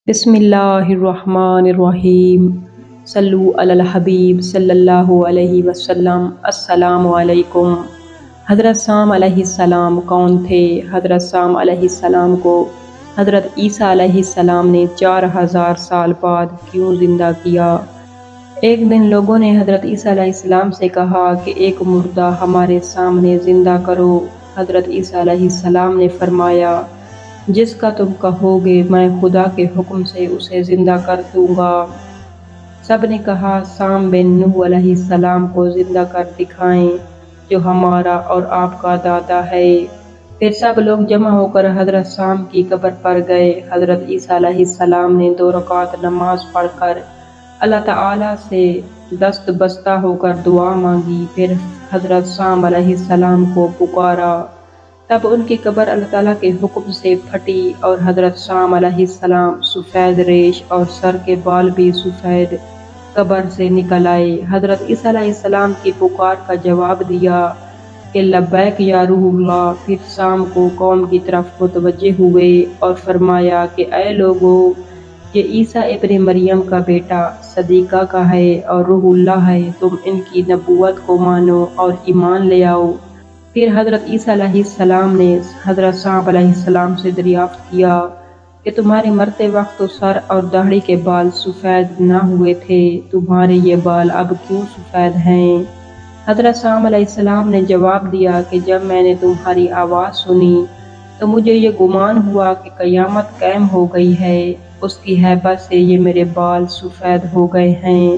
بسم اللہ الرحمن الرحیم، صلو علی الحبیب صلی اللہ علیہ وسلم۔ السلام علیکم۔ حضرت سام علیہ السلام کون تھے؟ حضرت سام علیہ السلام کو حضرت عیسیٰ علیہ السلام نے 4000 سال بعد کیوں زندہ کیا؟ ایک دن لوگوں نے حضرت عیسیٰ علیہ السلام سے کہا کہ ایک مردہ ہمارے سامنے زندہ کرو۔ حضرت عیسیٰ علیہ السلام نے فرمایا، جس کا تم کہو گے میں خدا کے حکم سے اسے زندہ کر دوں گا۔ سب نے کہا سام بن نوح علیہ السلام کو زندہ کر دکھائیں جو ہمارا اور آپ کا دادا ہے۔ پھر سب لوگ جمع ہو کر حضرت سام کی قبر پر گئے۔ حضرت عیسیٰ علیہ السلام نے 2 رکعت نماز پڑھ کر اللہ تعالیٰ سے دست بستہ ہو کر دعا مانگی، پھر حضرت سام علیہ السلام کو پکارا۔ تب ان کی قبر اللہ تعالیٰ کے حکم سے پھٹی اور حضرت سام علیہ السلام سفید ریش اور سر کے بال بھی سفید قبر سے نکل آئے۔ حضرت عیسیٰ علیہ السلام کی پکار کا جواب دیا کہ لبیک یا روح اللہ۔ پھر سام کو قوم کی طرف متوجہ ہوئے اور فرمایا کہ اے لوگو، یہ عیسیٰ ابن مریم کا بیٹا صدیقہ کا ہے اور روح اللہ ہے، تم ان کی نبوت کو مانو اور ایمان لے آؤ۔ پھر حضرت عیسیٰ علیہ السلام نے حضرت سام علیہ السلام سے دریافت کیا کہ تمہارے مرتے وقت تو سر اور داڑھی کے بال سفید نہ ہوئے تھے، تمہارے یہ بال اب کیوں سفید ہیں؟ حضرت سام علیہ السلام نے جواب دیا کہ جب میں نے تمہاری آواز سنی تو مجھے یہ گمان ہوا کہ قیامت قائم ہو گئی ہے، اس کی ہیبت سے یہ میرے بال سفید ہو گئے ہیں۔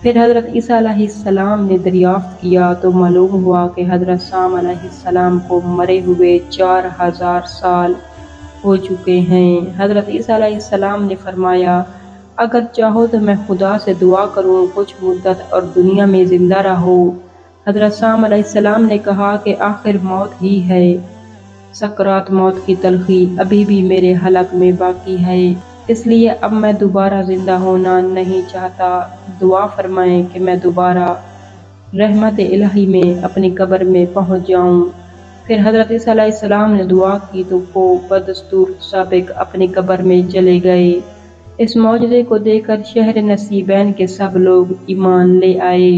پھر حضرت عیسیٰ علیہ السلام نے دریافت کیا تو معلوم ہوا کہ حضرت سام علیہ السلام کو مرے ہوئے 4000 سال ہو چکے ہیں۔ حضرت عیسیٰ علیہ السلام نے فرمایا، اگر چاہو تو میں خدا سے دعا کروں کچھ مدت اور دنیا میں زندہ رہو۔ حضرت سام علیہ السلام نے کہا کہ آخر موت ہی ہے، سکرات موت کی تلخی ابھی بھی میرے حلق میں باقی ہے، اس لیے اب میں دوبارہ زندہ ہونا نہیں چاہتا، دعا فرمائیں کہ میں دوبارہ رحمت الہی میں اپنی قبر میں پہنچ جاؤں۔ پھر حضرت عیسیٰ علیہ السلام نے دعا کی تو وہ بدستور سابق اپنی قبر میں چلے گئے۔ اس معجزے کو دیکھ کر شہر نصیبین کے سب لوگ ایمان لے آئے۔